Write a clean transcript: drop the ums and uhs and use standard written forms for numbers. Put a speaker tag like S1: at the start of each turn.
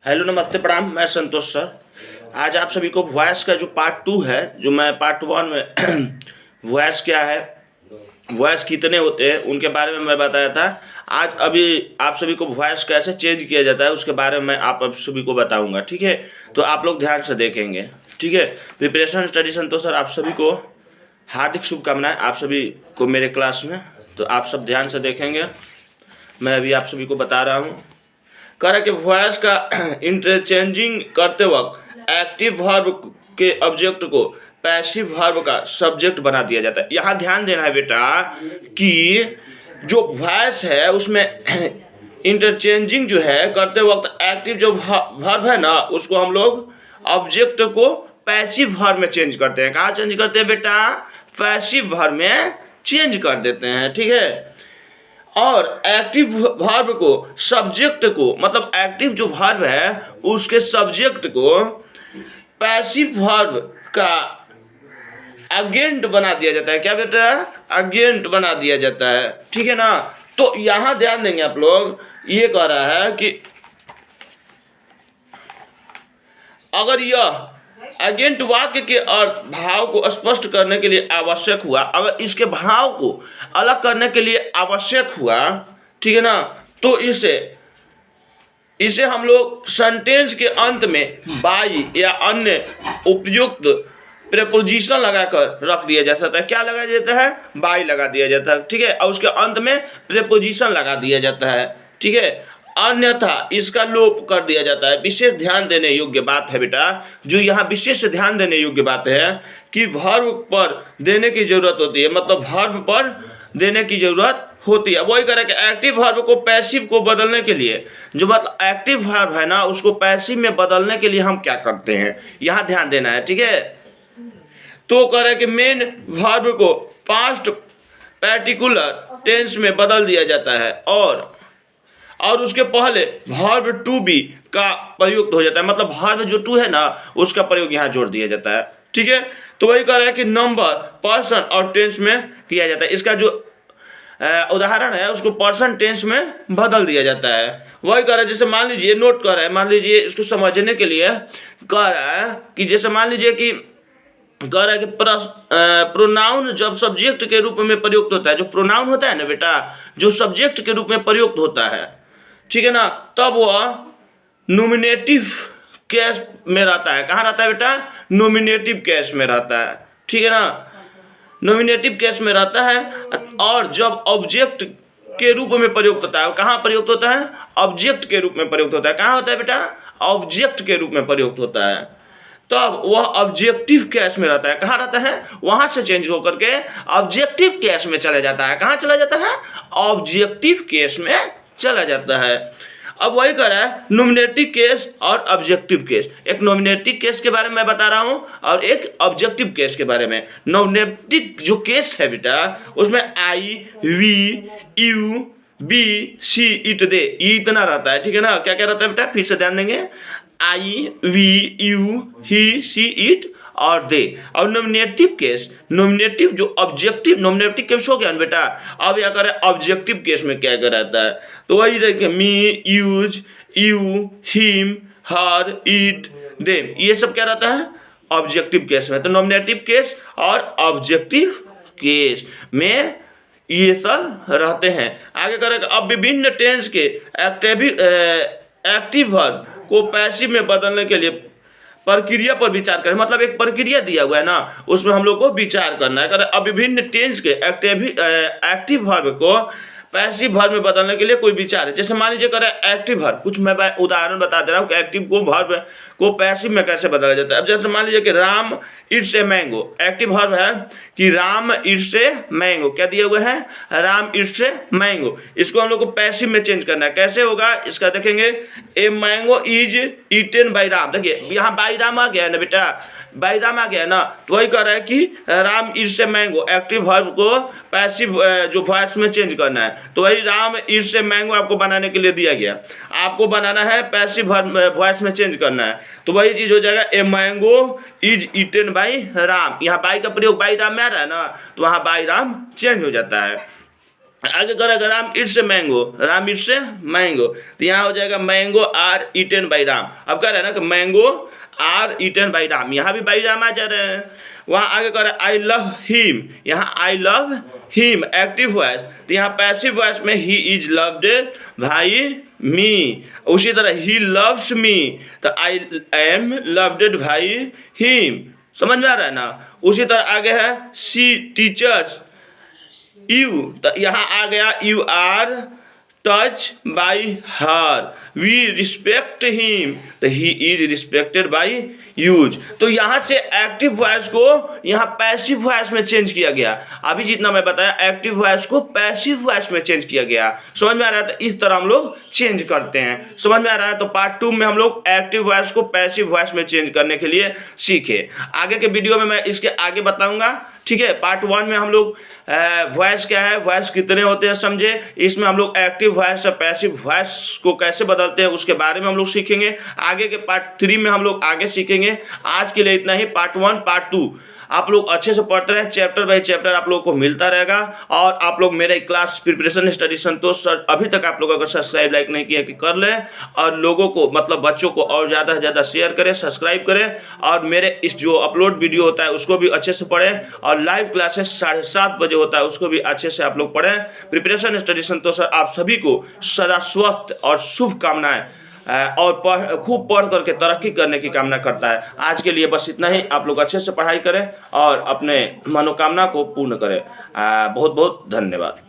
S1: Hello नमस्ते प्रणाम, मैं संतोष सर। आज आप सभी को वॉइस का जो पार्ट 2 है, जो मैं पार्ट 1 में वॉइस क्या है, वॉइस कितने होते हैं, उनके बारे में मैं बताया था। आज अभी आप सभी को वॉइस कैसे चेंज किया जाता है उसके बारे में आप सभी को बताऊंगा, ठीक है। तो आप लोग ध्यान से देखेंगे, ठीक है। प्रिपरेशन स्टडी संतोष सर आप सभी को हार्दिक शुभकामनाएं, आप सभी को मेरे क्लास में। तो आप सब ध्यान से देखेंगे, मैं अभी आप सभी को बता रहा हूँ। कह रहा कि वॉइस का इंटरचेंजिंग करते वक्त एक्टिव वर्ब के ऑब्जेक्ट को पैसिव वर्ब का सब्जेक्ट बना दिया जाता है। यहाँ ध्यान देना है बेटा कि जो वॉइस है उसमें इंटरचेंजिंग जो है करते वक्त एक्टिव जो वर्ब है ना, उसको हम लोग ऑब्जेक्ट को पैसिव वर्ब में चेंज करते हैं। कहाँ चेंज करते हैं बेटा? पैसिव वर्ब में चेंज कर देते हैं, ठीक है। और एक्टिव वर्ब को सब्जेक्ट को, मतलब एक्टिव जो वर्ब है उसके सब्जेक्ट को पैसिव वर्ब का एजेंट बना दिया जाता है। क्या बेटा? एजेंट बना दिया जाता है, ठीक है ना। तो यहां ध्यान देंगे आप लोग, ये कह रहा है कि अगर यह एजेंट वाक्य के अर्थ भाव को स्पष्ट करने के लिए आवश्यक हुआ, अगर इसके भाव को अलग करने के लिए आवश्यक हुआ, ठीक है ना, तो इसे हम लोग सेंटेंस के अंत में बाई या अन्य उपयुक्त प्रेपोजिशन लगाकर रख दिया जा सकता है। क्या लगा जाता है? बाई लगा दिया जाता है, ठीक है। और उसके अंत में प्रेपोजिशन लगा दिया जाता है, ठीक है। अन्यथा इसका लोप कर दिया जाता है। विशेष ध्यान देने योग्य बात है बेटा, जो यहाँ विशेष ध्यान देने योग्य बात है कि वर्ब पर देने की जरूरत होती है, मतलब वर्ब पर देने की जरूरत होती है। वही करें कि एक्टिव वर्ब को पैसिव को बदलने के लिए, जो मतलब एक्टिव वर्ब है ना, उसको पैसिव में बदलने के लिए हम क्या करते हैं, यहाँ ध्यान देना है, ठीक है। तो करें कि मेन वर्ब को पास्ट पार्टिकुलर टेंस में बदल दिया जाता है और उसके पहले वर्ब टू बी का प्रयुक्त हो जाता है, मतलब वर्ब जो टू है ना उसका प्रयोग यहाँ जोड़ दिया जाता है, ठीक है। तो वही कह रहा है कि नंबर, पर्सन और टेंस में किया जाता है। इसका जो उदाहरण है उसको पर्सन टेंस में बदल दिया जाता है। वही कह रहा है, जैसे मान लीजिए, नोट कर रहा है, मान लीजिए इसको समझने के लिए कह रहा है कि जैसे मान लीजिए कि कह रहा है कि प्रोनाउन जब सब्जेक्ट के रूप में प्रयुक्त होता है, जो प्रोनाउन होता है ना बेटा, जो सब्जेक्ट के रूप में प्रयुक्त होता है, ठीक है ना, तब वह नोमिनेटिव केस में रहता है। कहाँ रहता है बेटा? नोमिनेटिव केस में रहता है, ठीक है ना, नोमिनेटिव केस में रहता है। और जब ऑब्जेक्ट के रूप में प्रयुक्त होता है, कहाँ प्रयुक्त होता है? ऑब्जेक्ट के रूप में प्रयुक्त होता है। कहाँ होता है बेटा? ऑब्जेक्ट के रूप में प्रयुक्त होता है, तब वह ऑब्जेक्टिव केस में रहता है। कहाँ रहता है? वहां से चेंज होकर के ऑब्जेक्टिव केस में चला जाता है। कहाँ चला जाता है? ऑब्जेक्टिव केस में चला जाता है। अब वही कर रहा है नॉमिनेटिव केस और ऑब्जेक्टिव केस। एक नॉमिनेटिव केस के बारे में मैं बता रहा हूं और एक ऑब्जेक्टिव केस के बारे में। नॉमिनेटिव जो केस है बेटा, उसमें आई, वी, यू, बी, सी, इट, दे, ये इतना रहता है, ठीक है ना। क्या क्या रहता है बेटा? फिर से ध्यान देंगे, I, we, you, he, she, it और दे। और नॉमिनेटिव केस, नॉमिनेटिव जो ऑब्जेक्टिव, नॉमिनेटिव केस हो गया ना बेटा। अब क्या करें ऑब्जेक्टिव केस में क्या क्या रहता है? तो वही देखिए, me, us, you, him, her, it, them, ये सब क्या रहता है? ऑब्जेक्टिव केस में। तो नॉमिनेटिव केस और ऑब्जेक्टिव केस में ये सब रहते हैं। आगे करें, अब विभिन्न टेंस के एक्टिव वर्ब को पैसिव में बदलने के लिए प्रक्रिया पर विचार करें। मतलब एक प्रक्रिया दिया हुआ है ना, उसमें हम लोग को विचार करना है। अब विभिन्न टेंस के एक्टिव वर्ब को पैसिव वर्ब में बदलने के लिए कोई विचार है। जैसे मान लीजिए करें एक्टिव वर्ब, कुछ मैं उदाहरण बता दे रहा हूँ कि एक्टिव को वर्ब को पैसिव में कैसे बदला जाता है। अब जैसे मान लीजिए कि Ram it's a mango, active verb है कि राम इट्स ए मैंगो। क्या दिया हुआ है? Ram it's a mango. इसको हम लोग को पैसिव में चेंज करना है। कैसे होगा इसका देखेंगे, a mango is eaten by Ram. देखिए यहाँ बाई राम आ गया है ना बेटा, बाई राम आ गया है ना। तो वही कह रहा है कि Ram it's a mango, active verb को पैसिव जो वॉइस में चेंज करना है। तो वही राम इट्स ए मैंगो आपको बनाने के लिए दिया गया, आपको बनाना है पैसिव वर्ब वॉइस में चेंज करना है। तो वही चीज हो जाएगा, a mango is eaten by Ram. यहाँ बाई का प्रयोग बाई राम में आ रहा है ना, तो वहाँ बाई राम चेंज हो जाता है। आगे करेगा राम इट से मैंगो, राम इट से मैंगो, तो यहाँ हो जाएगा mango are eaten by Ram. अब कह रहे हैं ना कि mango are eaten by Ram, यहाँ भी बाई राम आ जा रहे हैं। वहाँ आगे कह रहे हैं आई लव हिम, यहाँ I love him active voice, तो यहाँ पैसिव वॉइस में ही इज लव्ड भाई मी। उसी तरह ही लव्स मी, तो आई एम लव्ड भाई हिम। समझ में आ रहा है ना। उसी तरह आगे है सी टीचर्स यू, तो यहाँ आ गया you are touch by her, we respect him, तो he is respected by us. तो यहाँ से एक्टिव वॉइस को यहाँ पैसिव वॉइस में चेंज किया गया। अभी जितना मैं बताया एक्टिव वॉइस को पैसिव वॉइस में चेंज किया गया। समझ में आ रहा है। तो इस तरह हम लोग चेंज करते हैं। समझ में आ रहा है। तो पार्ट 2 में हम लोग एक्टिव वॉइस को पैसिव वॉइस में चेंज करने के लिए सीखे। आगे के वीडियो में मैं इसके आगे बताऊंगा। ठीक है। पार्ट 1 में हम लोग वॉइस क्या है, वॉइस कितने होते हैं समझे। इसमें हम लोग एक्टिव वॉइस और पैसिव वॉइस को कैसे बदलते हैं उसके बारे में हम लोग सीखेंगे। आगे के पार्ट 3 में हम लोग आगे सीखेंगे। आज के लिए इतना ही। पार्ट 1 पार्ट 2 आप लोग अच्छे से पढ़ते रहे, चैप्टर बाय चैप्टर आप लोगों को मिलता रहेगा। और आप लोग मेरे क्लास प्रिपरेशन स्टडी संतोष सर अभी तक आप लोग अगर सब्सक्राइब लाइक नहीं किया कि कर लें, और लोगों को मतलब बच्चों को और ज़्यादा से ज़्यादा शेयर करें, सब्सक्राइब करें, और मेरे इस जो अपलोड वीडियो होता है उसको भी अच्छे से पढ़ें, और लाइव क्लासेस 7:30 बजे होता है उसको भी अच्छे से आप लोग पढ़ें। प्रिपरेशन स्टडी संतोष सर आप सभी को सदा स्वस्थ और शुभकामनाएं और खूब पढ़ करके तरक्की करने की कामना करता है। आज के लिए बस इतना ही। आप लोग अच्छे से पढ़ाई करें और अपने मनोकामना को पूर्ण करें। बहुत बहुत धन्यवाद।